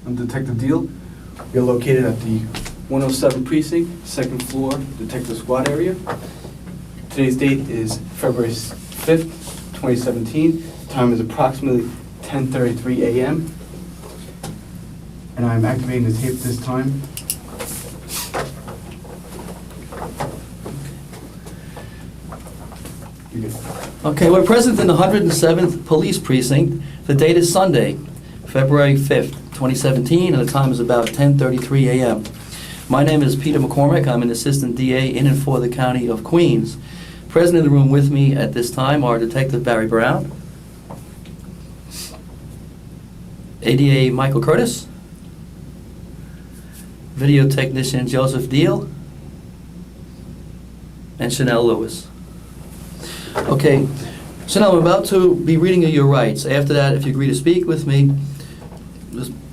I'm Detective Deal. We are located at the 107 Precinct, second floor, Detective Squad area. Today's date is February 5th, 2017. The time is approximately 10:33 a.m. And I'm activating the tape this time. You're good. Okay, we're present in the 107th Police Precinct. The date is Sunday, February 5th, 2017, and the time is about 10:33 a.m. My name is Peter McCormick. I'm an Assistant DA in and for the County of Queens. Present in the room with me at this time are Detective Barry Brown, ADA Michael Curtis, Video Technician Joseph Deal, and Chanel Lewis. Okay, Chanel, I'm about to be reading you your rights. After that, if you agree to speak with me,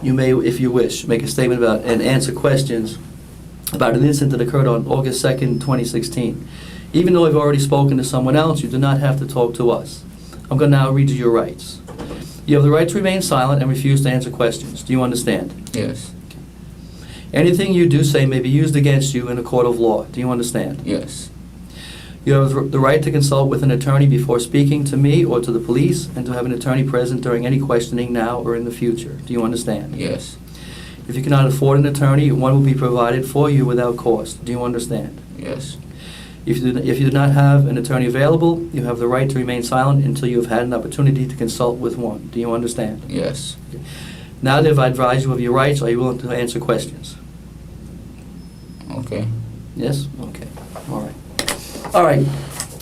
you may, if you wish, make a statement about and answer questions about an incident that occurred on August 2nd, 2016. Even though I've already spoken to someone else, you do not have to talk to us. I'm going to now read you your rights. You have the right to remain silent and refuse to answer questions. Do you understand? Yes. Anything you do say may be used against you in a court of law. Do you understand? Yes. You have the right to consult with an attorney before speaking to me or to the police, and to have an attorney present during any questioning now or in the future. Do you understand? Yes. If you cannot afford an attorney, one will be provided for you without cost. Do you understand? Yes. If you do not have an attorney available, you have the right to remain silent until you have had an opportunity to consult with one. Do you understand? Yes. Now that I've advised you of your rights, are you willing to answer questions? Okay. Yes? Okay. All right. All right.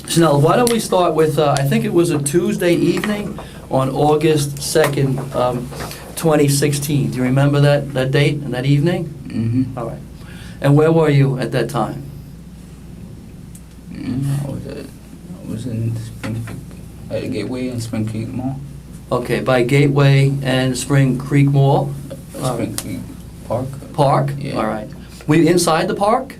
Chanel, why don't we start with, I think it was a Tuesday evening on August 2nd, 2016. Do you remember that date and that evening? Mm-hmm. All right. And where were you at that time? I was in Spring Creek, at the Gateway and Spring Creek Mall. Okay, by Gateway and Spring Creek Mall? Spring Creek Park. Park? Yeah. All right. Were you inside the park?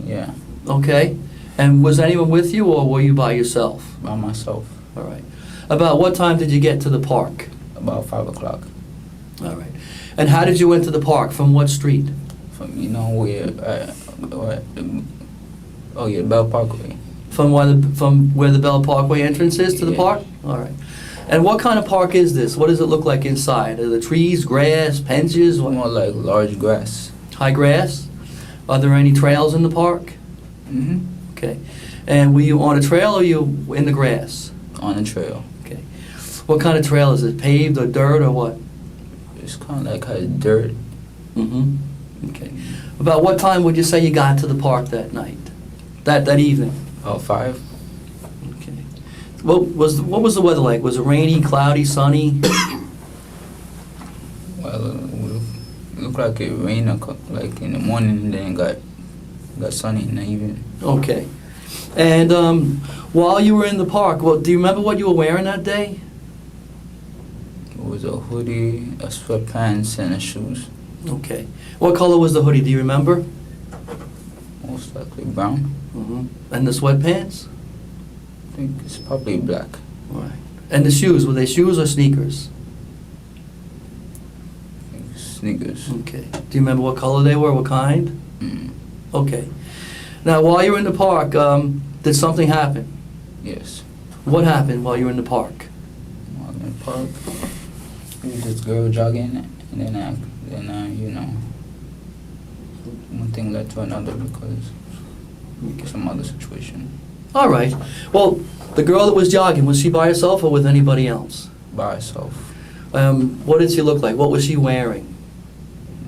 Yeah, Okay. And was anyone with you, or were you by yourself? by myself. All right. About what time did you get to the park? About 5 o'clock. All right. And how did you enter the park? From what street? From where Bell Parkway. From where the Bell Parkway entrance is to the Yeah. park? All right. And what kind of park is this? What does it look like inside? Are the trees, grass, benches? What? More like large grass. High grass? Are there any trails in the park? Mm-hmm. Okay. And were you on a trail or you in the grass? On the trail. Okay. What kind of trail is it? Paved or dirt or what? It's kind of like has dirt. Mm-hmm. Okay. About what time would you say you got to the park that night? That evening? About 5. Okay. What was the weather like? Was it rainy, cloudy, sunny? Well, it looked like it rained like in the morning and then got sunny in the evening. Okay. And while you were in the park, do you remember what you were wearing that day? It was a hoodie, a sweatpants, and a shoes. Okay. What color was the hoodie? Do you remember? Most likely brown. Mm-hmm. And the sweatpants? I think it's probably black. Right. And the shoes, were they shoes or sneakers? I think sneakers. Okay. Do you remember what color they were, what kind? Mm. Okay. Now, while you were in the park, did something happen? Yes. What happened while you were in the park? While in the park, there was this girl jogging, and then one thing led to another because some other situation. All right. Well, the girl that was jogging, was she by herself or with anybody else? By herself. What did she look like? What was she wearing?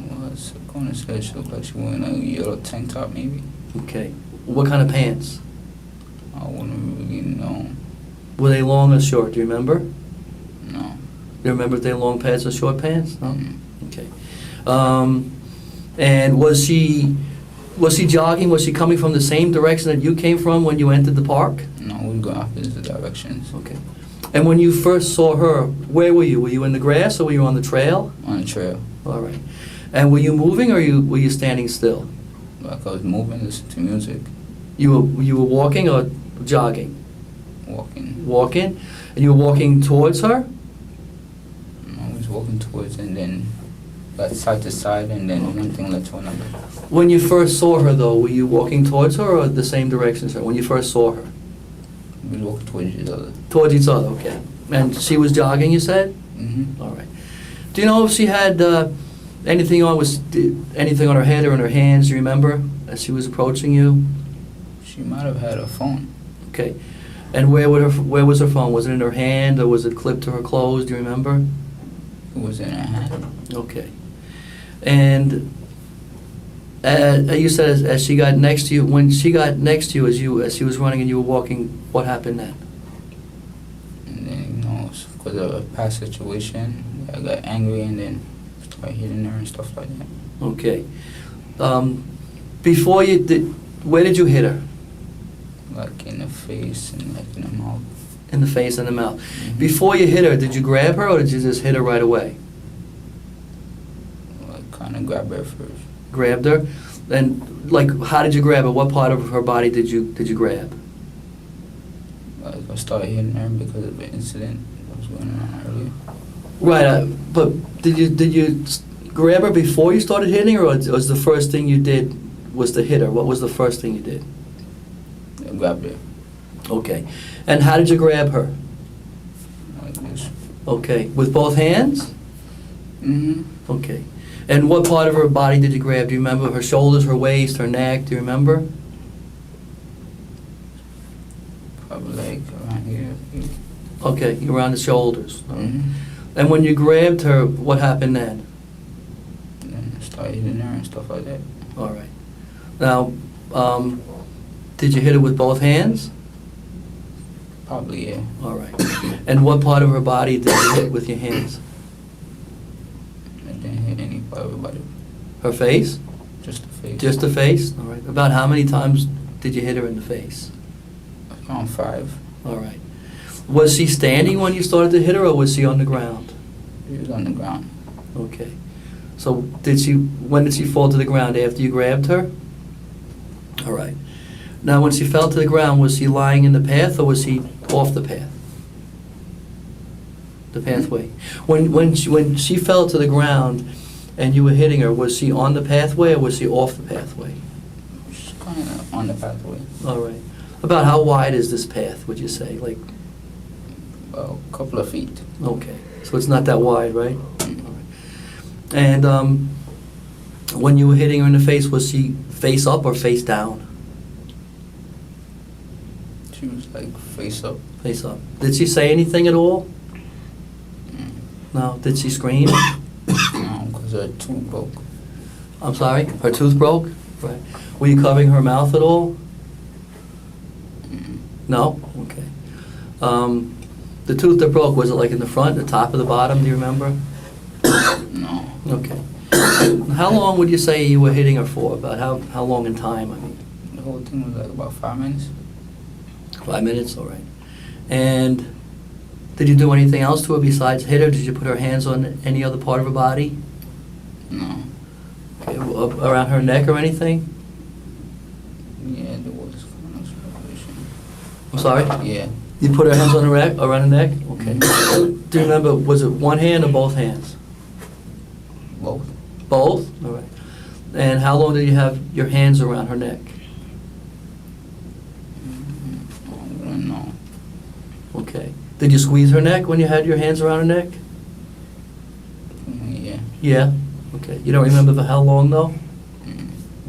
Well, I was going to say she looked like she was wearing a yellow tank top, maybe. Okay. What kind of pants? I wouldn't really know. Were they long or short? Do you remember? No. Do you remember if they were long pants or short pants? No? Mm. Okay. And was she jogging? Was she coming from the same direction that you came from when you entered the park? No, we go opposite directions. Okay. And when you first saw her, where were you? Were you in the grass or were you on the trail? On the trail. All right. And were you moving or were you standing still? Like I was moving, listening to music, You were walking or jogging? walking. Walking? And you were walking towards her? I was walking towards, and then got side to side, and then one thing led to another. When you first saw her, though, were you walking towards her or the same direction as her? When you first saw her? We walked towards each other. Towards each other, okay. And she was jogging, you said? Mm-hmm. All right. Do you know if she had anything on anything on her head or in her hands? Do you remember as she was approaching you? She might have had a phone. Okay. And where was her phone? Was it in her hand or was it clipped to her clothes? Do you remember? It was in her hand. Okay. And you said as she got next to you, when she got next to you as she was running and you were walking, what happened then? And then, because of a past situation, I got angry and then started hitting her and stuff like that. Okay. Before you did, where did you hit her? Like in the face and like in the mouth. In the face and the mouth. Mhm. Before you hit her, did you grab her or did you just hit her right away? Like kind of grabbed her first. Grabbed her? And like, how did you grab her? What part of her body did you grab? Like I started hitting her because of the incident that was going on earlier. Right, but did you grab her before you started hitting her, or was the first thing you did was to hit her? What was the first thing you did? I grabbed her. Okay. And how did you grab her? Like this. Okay. With both hands? Mm-hmm. Okay. And what part of her body did you grab? Do you remember? Her shoulders, her waist, her neck? Do you remember? Probably like around here. Okay, around the shoulders. Mm-hmm. And when you grabbed her, what happened then? And then I started hitting her and stuff like that. All right. Now, did you hit her with both hands? Probably, yeah. All right. And what part of her body did you hit with your hands? I didn't hit any part of her body. Her face? Just the face. Just the face? All right. About how many times did you hit her in the face? Around 5. All right. Was she standing when you started to hit her, or was she on the ground? She was on the ground. Okay. So when did she fall to the ground? After you grabbed her? All right. Now, when she fell to the ground, was she lying in the path, or was she off the path? The pathway. When she fell to the ground and you were hitting her, was she on the pathway or was she off the pathway? She's kind of on the pathway. All right. About how wide is this path, would you say? Like, About a couple of feet. okay. So it's not that wide, right? Mm. All right. And when you were hitting her in the face, was she face up or face down? She was like face up. Face up. Did she say anything at all? Mm. No. Did she scream? Because her tooth broke. I'm sorry? Her tooth broke? Right. Were you covering her mouth at all? Mm. No? Okay. The tooth that broke, was it like in the front, the top, or the bottom? Do you remember? No. Okay. How long would you say you were hitting her for? About how long in time? I mean, The whole thing was like about 5 minutes. 5 minutes, all right. And did you do anything else to her besides hit her? Did you put her hands on any other part of her body? No. Okay, around her neck or anything? Yeah, there was kind of strangulation. I'm sorry? Yeah. You put her hands on her neck, around her neck? Okay. Do you remember, was it one hand or both hands? Both. Both? All right. And how long did you have your hands around her neck? I don't know. Okay. Did you squeeze her neck when you had your hands around her neck? Yeah. Yeah? Okay. You don't remember for how long, though?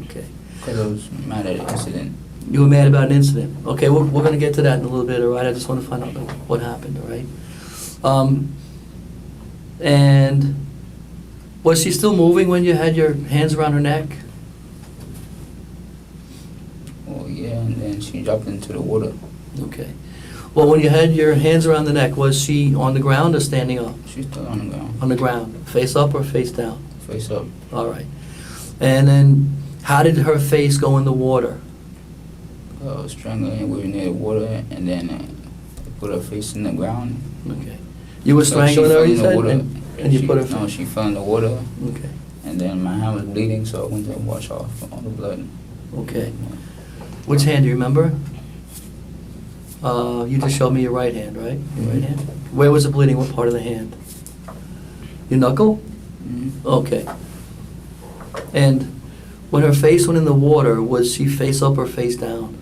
Okay. Because I was mad at the incident. You were mad about an incident. Okay, we're going to get to that in a little bit, all right? I just want to find out what happened, all right? And was she still moving when you had your hands around her neck? Oh, yeah, and then she dropped into the water. Okay. Well, when you had your hands around the neck, was she on the ground or standing up? She's still on the ground. On the ground. Face up or face down? Face up. All right. And then how did her face go in the water? I was strangling. We were near the water, and then I put her face in the ground. Okay. You were So she strangling her, fell you in the said? water. And you put her... No, she fell in the water, Okay. and then my hand was bleeding, so I went to wash off all the blood. Okay. Which hand, do you remember? You just showed me your right hand, right? Your right hand? Where was it bleeding? What part of the hand? Your knuckle? Mm-hmm. Okay. And when her face went in the water, was she face up or face down?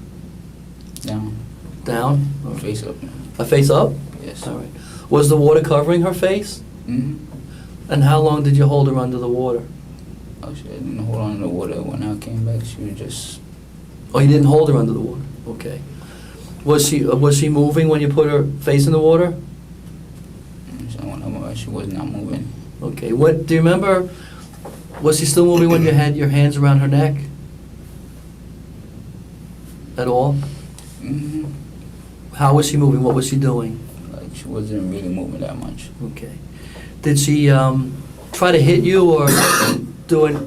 Down. Down? Face up. A face up? Yes. All right. Was the water covering her face? Mm-hmm. And how long did you hold her under the water? Actually, I didn't hold on to the water. When I came back, she was just... Oh, you didn't hold her under the water? Okay. Was she moving when you put her face in the water? She was not moving. Okay. What do you remember? Was she still moving when you had your hands around her neck? At all? Mm-hmm. How was she moving? What was she doing? Like, she wasn't really moving that much. Okay. Did she try to hit you or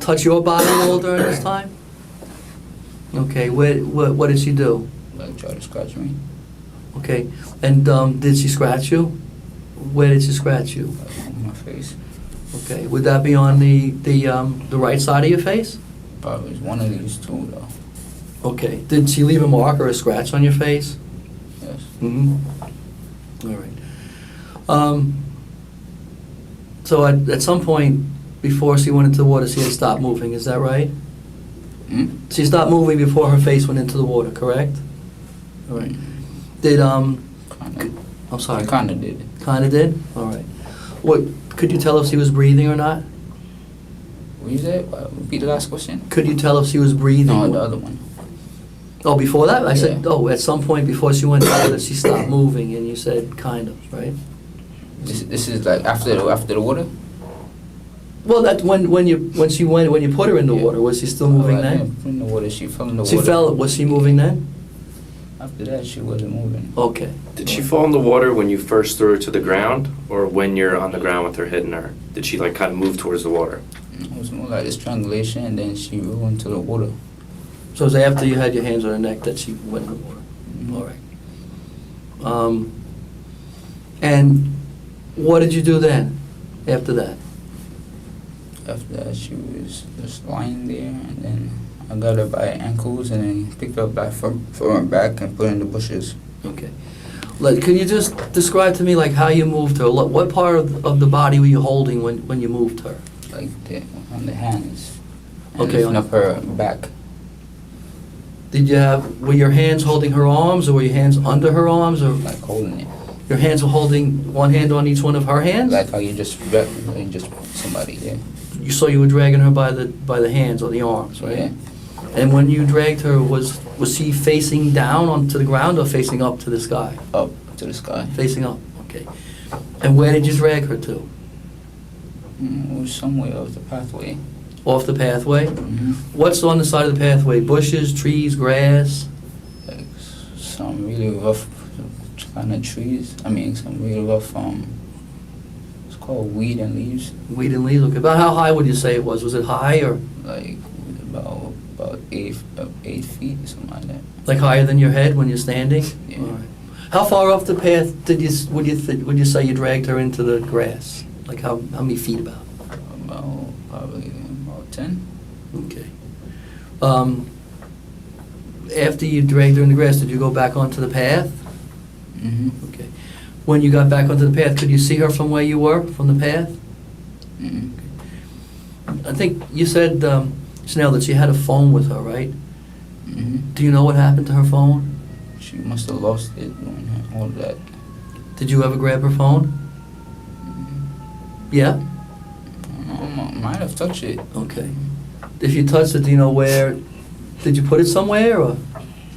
touch your body all during this time? Okay. What did she do? Like, try to scratch me. Okay. And did she scratch you? Where did she scratch you? Like, on my face. Okay. Would that be on the right side of your face? Probably was one of these two, though. Okay. Did she leave a mark or a scratch on your face? Yes. Mm-hmm. All right. So at some point before she went into the water, she had stopped moving. Is that right? Mm? She stopped moving before her face went into the water, correct? All right. Did Kinda. I'm sorry. Kinda did. Kinda did. All right. What could you tell if she was breathing or not? What you said? Repeat the last question? Could you tell if she was breathing? No, the other one. Oh, before that? I said, Yeah. at some point before she went into that she stopped moving, and you said kind of, right? This is like after the water? Well, that when you put her in the Yeah. water, was she still moving I then? didn't put in the water. She fell in the She water. fell. Was she moving then? After that, she wasn't moving. Okay. Did she fall in the water when you first threw her to the ground, or when you're on the ground with her hitting her? Did she like kind of move towards the water? It was more like a strangulation, and then she rolled into the water. So it was after you had your hands on her neck that she went in the water. Mhm. All right. And what did you do then? After that? After that, she was just lying there, and then I got her by her ankles, and then picked her up by from her back and put her in the bushes. Okay. Can you just describe to me like how you moved her? What part of the body were you holding when you moved her? Like on the hands. And Okay, lifting up her back. Were your hands holding her arms, or were your hands under her arms, or Like holding it. your hands were holding one hand on each one of her hands? Like how you just grab, you just put somebody there. You were dragging her by the hands or the arms, right? Yeah. And when you dragged her, was she facing down onto the ground or facing up to the sky? Up to the sky. Facing up, okay. And where did you drag her to? It was somewhere off the pathway. Off the pathway? Mm-hmm. What's on the side of the pathway? Bushes, trees, grass? Like some really rough kind of trees. I mean, some really rough, it's called weed and leaves. Weed and leaves, okay. About how high would you say it was? Was it high or Like about 8 feet, something like that. like higher than your head when you're standing? Yeah. All right. How far off the path would you say you dragged her into the grass? Like how many feet about? Probably about 10. Okay. After you dragged her in the grass, did you go back onto the path? Mm-hmm. Okay. When you got back onto the path, could you see her from where you were, from the path? Mm-hmm. I think you said, Chanel, that she had a phone with her, right? Mm-hmm. Do you know what happened to her phone? She must have lost it doing all that. Did you ever grab her phone? Mm-hmm. Yeah? I might have touched it. Okay. If you touched it, do you know where? Did you put it somewhere or?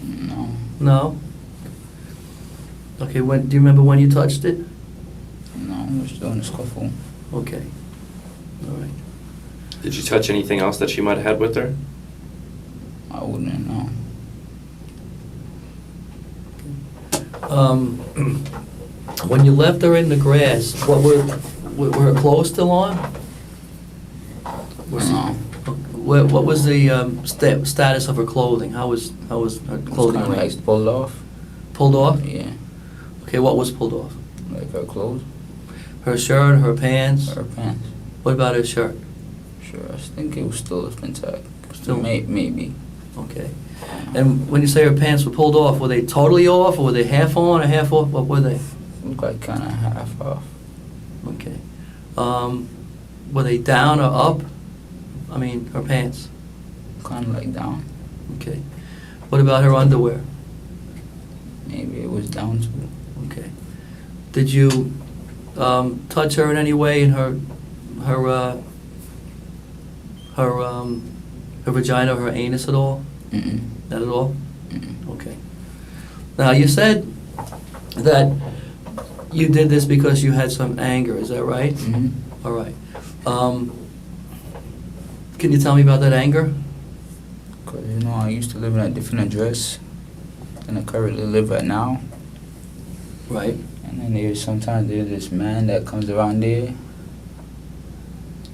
No. No? Okay, do you remember when you touched it? No, I was doing a scuffle. Okay. All right. Did you touch anything else that she might have had with her? I wouldn't know. When you left her in the grass, were her clothes still on? No. What was the status of her clothing? How was her clothing Kind of arranged? like pulled off. Pulled off? Yeah. Okay, what was pulled off? Like her clothes, Her shirt, her pants? her pants. What about her shirt? Sure, I think it was still intact. Still? Maybe. Okay. And when you say her pants were pulled off, were they totally off, or were they half on or half off? What were they? Looked like kind of half off. Okay. Were they down or up? I mean, her pants. Kind of like down. Okay. What about her underwear? Maybe it was down too. Okay. Did you touch her in any way in her vagina or her anus at all? Mm-mm. Not at all? Mm-mm. Okay. Now, you said that you did this because you had some anger, is that right? Mm-hmm. All right. Can you tell me about that anger? Cause you know I used to live in a different address than I currently live at now. Right. And then sometimes there's this man that comes around there.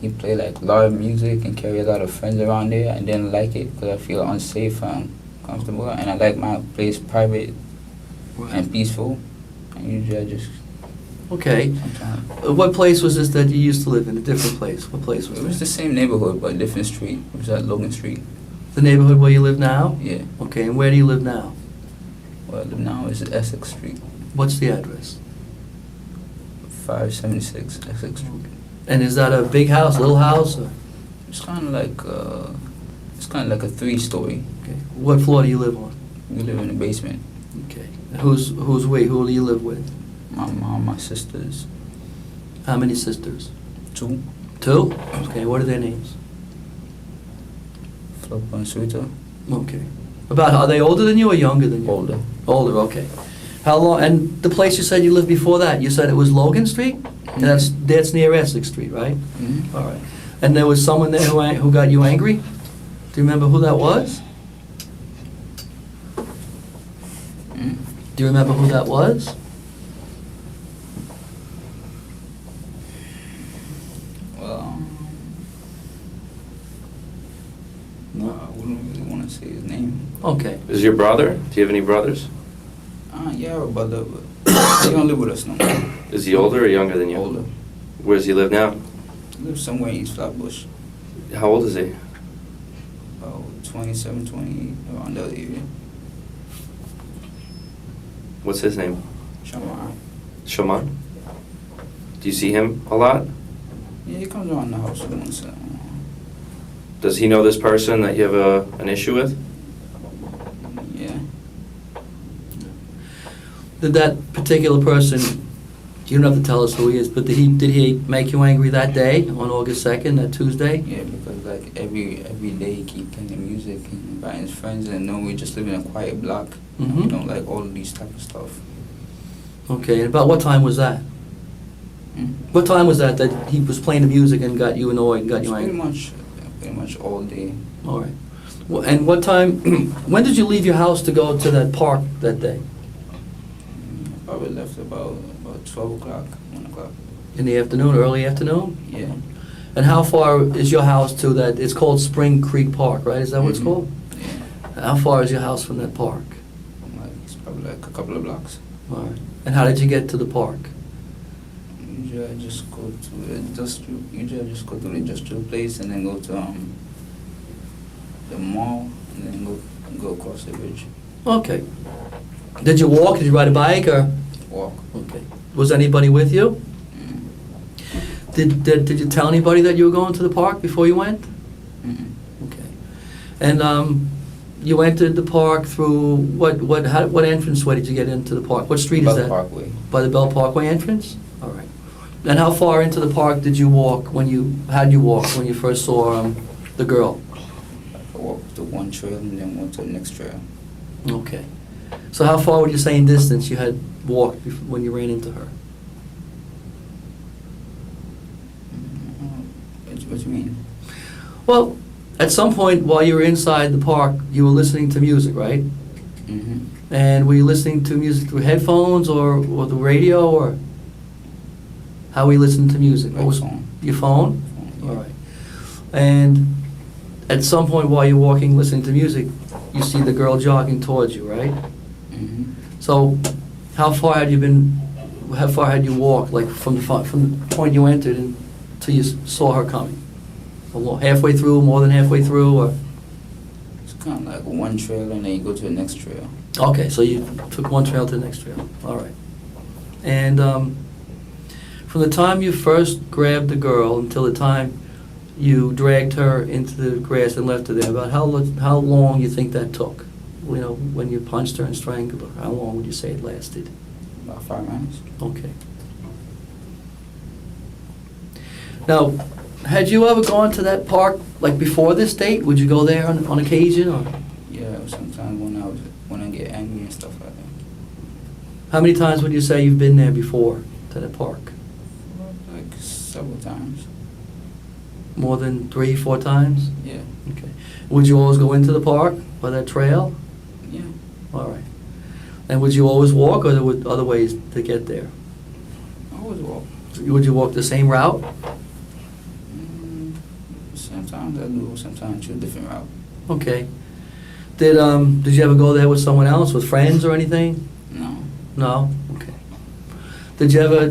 He play like loud music and carry a lot of friends around there. I didn't like it because I feel unsafe and uncomfortable, and I like my place private and peaceful. And usually I just Okay. sometimes. What place was this that you used to live in? A different place? What place was It was the this? same neighborhood but different street. It was at Logan Street. The neighborhood where you live now? Yeah. Okay, and where do you live now? Well, now it's Essex Street, What's the address? 576 Essex Street. And is that a big house, little house? Or? It's kind of like a 3-story. Okay. What floor do you live on? We live in the basement. Okay. Who's we? Who do you live with? My mom, my sisters, How many sisters? 2, 2? Okay, what are their names? Flop and Sweeter, Okay. Are they older than you or younger than you? older. Older, okay. How long, and the place you said you lived before that, you said it was Logan Street? And that's near Essex Street, right? Mm-hmm. All right. And there was someone there who got you angry? Do you remember who that was? Mm-hmm. Do you remember who that was? Well, No. I wouldn't really want to say his name. Okay. Is your brother? Do you have any brothers? Yeah, but he don't live with us no more. Is he older or younger than you? Older. Where does he live now? He lives somewhere in East Flatbush. How old is he? About 27, 28, around that area. What's his name? Shamar. Shaman? Do you see him a lot? Yeah, he comes around the house once. Does he know this person that you have an issue with? Yeah. Did that particular person, you don't have to tell us who he is, but did he make you angry that day, on August 2nd, that Tuesday? Yeah, because like every day he keep playing the music and inviting his friends, and we just live in a quiet block. And we Mhm. don't like all of these type of stuff. Okay, and about what time was that? Mm. What time was that he was playing the music and got you annoyed and got you Pretty angry? much all day. All right. And what time, when did you leave your house to go to that park that day? I probably left about 12 o'clock, 1 o'clock. In the afternoon, early afternoon? Yeah. And how far is your house to that, it's called Spring Creek Park, right? Is that what it's Mhm. called? Yeah. How far is your house from that park? Like, it's probably like a couple of blocks. All right. And how did you get to the park? Usually I just go to the industrial place and then go to the mall and then go across the bridge. Okay. Did you walk? Did you ride a bike or? Walk. Okay. Was anybody with you? Mm. Did you tell anybody that you were going to the park before you went? Mm-mm. Okay. And you entered the park through what entranceway did you get into the park? What street is Bell that? Parkway. By the Bell Parkway entrance? All right. And how far into the park did you walk when you first saw the girl? I walked to one trail and then went to the next trail. Okay. So how far would you say in distance you had walked when you ran into her? What do you mean? Well, at some point while you were inside the park, you were listening to music, right? Mm-hmm. And were you listening to music through headphones or the radio, or how were you listening to music? Like phone. Your phone? Yeah. All right. And at some point while you're walking, listening to music, you see the girl jogging towards you, right? Mm-hmm. So how far had you walked, like from the point you entered until you saw her coming? Halfway through, more than halfway through, or? It's kind of like one trail and then you go to the next trail. Okay, so you took one trail to the next trail, all right. And from From the time you first grabbed the girl until the time you dragged her into the grass and left her there, about how long you think that took? You know, when you punched her and strangled her, how long would you say it lasted? About 5 minutes. Okay. Now, had you ever gone to that park, like before this date? Would you go there on occasion, or Yeah, sometimes when I get angry and stuff like that. how many times would you say you've been there before, to that park? Like several times. More than 3, 4 times? Yeah. Okay. Would you always go into the park by that trail? Yeah. All right. And would you always walk, or there were other ways to get there? I always walk. Would you walk the same route? Sometimes I do, sometimes I choose a different route. Okay. Did you ever go there with someone else, with friends or anything? No. No? Okay. Did you ever,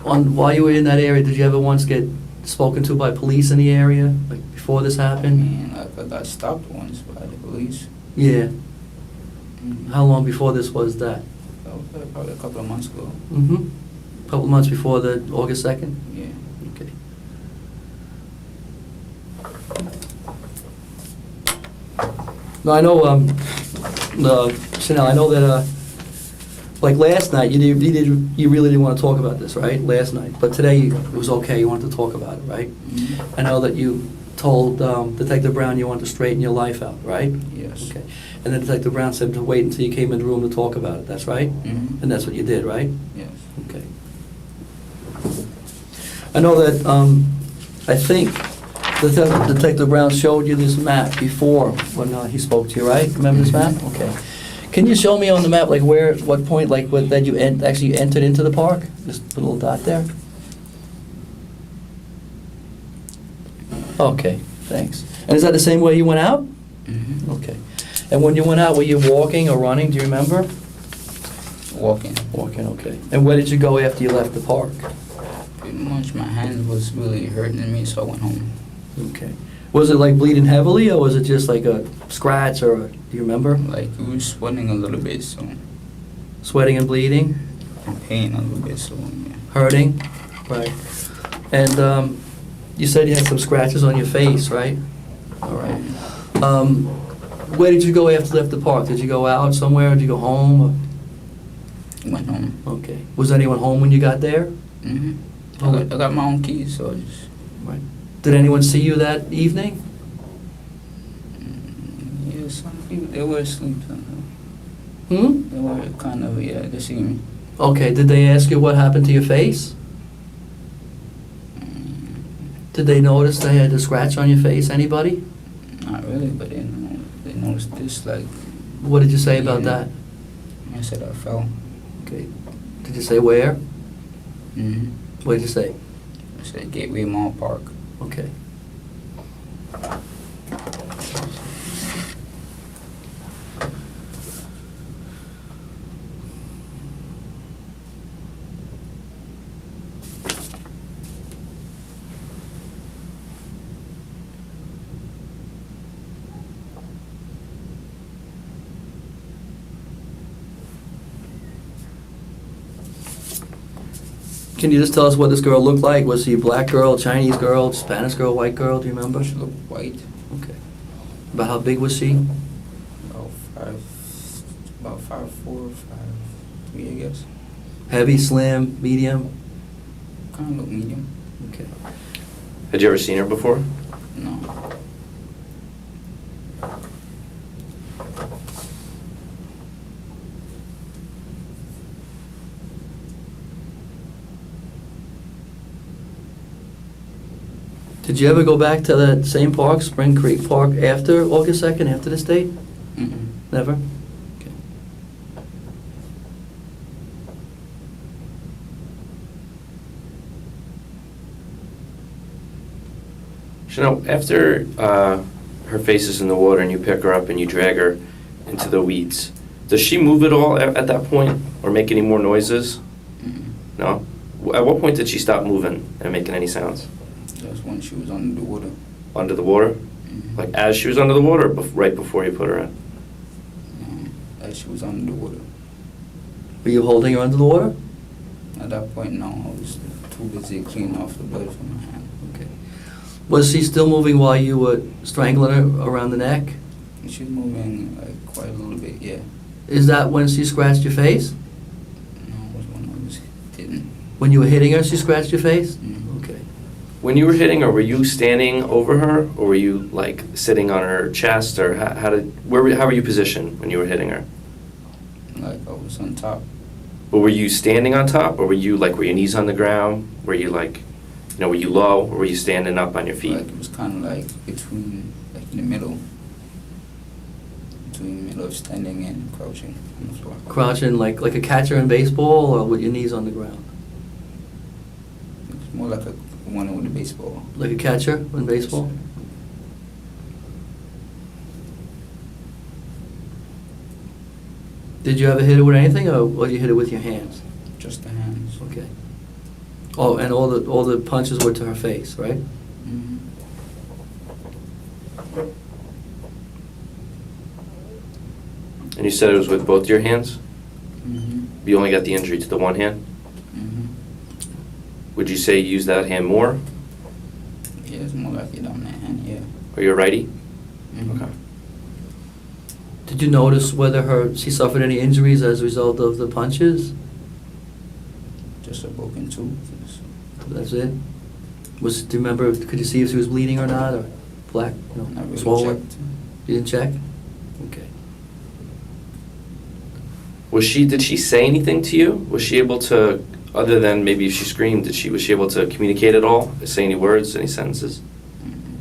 while you were in that area, did you ever once get spoken to by police in the area, like before this I happened? mean, like I got stopped once by the police. Yeah. Mhm. How long before this was that? That was probably a couple of months ago. Mm-hmm. Couple of months before the August 2nd? Yeah. Okay. No, I know, Chanel, I know that, like last night, you really didn't want to talk about this, right? Last night, but today it was okay, you wanted to talk about it, right? Mhm. I know that you told Detective Brown you wanted to straighten your life out, right? Yes. Okay. And then Detective Brown said to wait until you came in the room to talk about it, that's right? Mhm. And that's what you did, right? Yes. Okay. I know that, I think Detective Brown showed you this map before when he spoke to you, right? Remember this map? Okay. Can you show me on the map, like where, what point, like that you actually entered into the park? Just put a little dot there. Okay, thanks. And is that the same way you went out? Mhm. Okay. And when you went out, were you walking or running, do you remember? Walking. Walking, okay. And where did you go after you left the park? Pretty much my hand was really hurting me, so I went home. Okay. Was it like bleeding heavily, or was it just like a scratch, or do you remember? Like it was sweating a little bit, so Sweating and bleeding, and pain a little bit, so yeah. hurting, right? And you said you had some scratches on your face, right? All right. Where did you go after you left the park? Did you go out somewhere, or did you go home? Went home. Okay. Was anyone home when you got there? Mhm. Oh. I got my own keys, so I just. Right. Did anyone see you that evening? Yeah, some people they were asleep. Hmm? They were kind of they see me. Okay, did they ask you what happened to your face? Did they notice they had a scratch on your face, anybody? Not really, but they noticed this like. What did you say about Yeah. that? I said I fell. Okay. Did you say where? Mhm. What did you say? I said Gateway Mall Park. Okay. Can you just tell us what this girl looked like? Was she a black girl, Chinese girl, Spanish girl, white girl? Do you remember? She looked white. Okay. About how big was she? About 5'4", 5'3", I guess. Heavy, slim, medium? Kind of look medium. Okay. Had you ever seen her before? No. Did you ever go back to that same park, Spring Creek Park, after August 2nd, after this date? Mm-mm. Never? Okay. Chanel, after her face is in the water and you pick her up and you drag her into the weeds, does she move at all at that point or make any more noises? Mm-mm. No? At what point did she stop moving and making any sounds? Just when she was under the water. Under the water? Mhm. Like as she was under the water or right before you put her in? As she was under the water. Were you holding her under the water? At that point, no, I was too busy cleaning off the blood from my hand. Okay. Was she still moving while you were strangling her around the neck? And she's moving like quite a little bit, yeah. Is that when she scratched your face? No, it was when I was hitting. When you were hitting her, she scratched your face? Mhm. Okay. When you were hitting her, were you standing over her, or were you like sitting on her chest, or how were you positioned when you were hitting her? Like I was on top. But were you standing on top, or were your knees on the ground? Were you were you low, or were you standing up on your feet? Like it was kind of like between, like in the middle. Between the middle of standing and crouching on the floor. Crouching like a catcher in baseball, or with your knees on the ground? It's more like a one with a baseball. Like a catcher in baseball? Did you ever hit it with anything, or you hit it with your hands? Just the hands. Okay. Oh, and all the punches were to her face, right? Mm-hmm. And you said it was with both your hands? Mm-hmm. You only got the injury to the one hand? Mm-hmm. Would you say you use that hand more? Yeah, it's more like it on that hand, yeah. Or you're righty? Mm-hmm. Okay. Did you notice whether she suffered any injuries as a result of the punches? Just a broken tooth. That's it? Do you remember, could you see if she was bleeding or not, or black, Not really swollen? checked. You didn't check? Okay. Did she say anything to you? Was she able to, other than maybe if she screamed, was she able to communicate at all? Say any words, any sentences? Mm-hmm.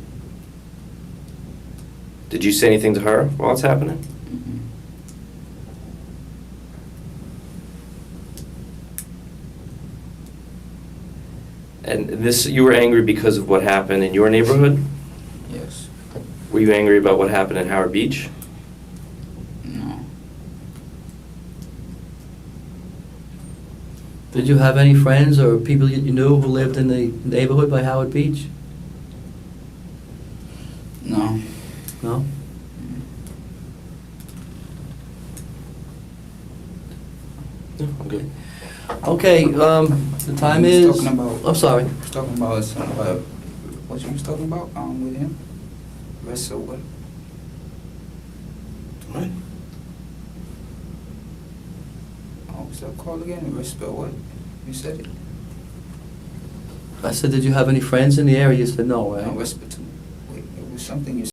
Did you say anything to her while it's happening? Mm-hmm. And you were angry because of what happened in your neighborhood? Yes. Were you angry about what happened in Howard Beach? No. Did you have any friends or people you knew who lived in the neighborhood by Howard Beach? No. No? No, I'm good. Okay, the time He was is... talking about- I'm sorry. He was talking about something about, what you was talking about, with him? Rest or what? What? Oh, what's that called again? Rest or what? You said it? I said, did you have any friends in the area? You said no, right? No, respiratory. Wait, it was something you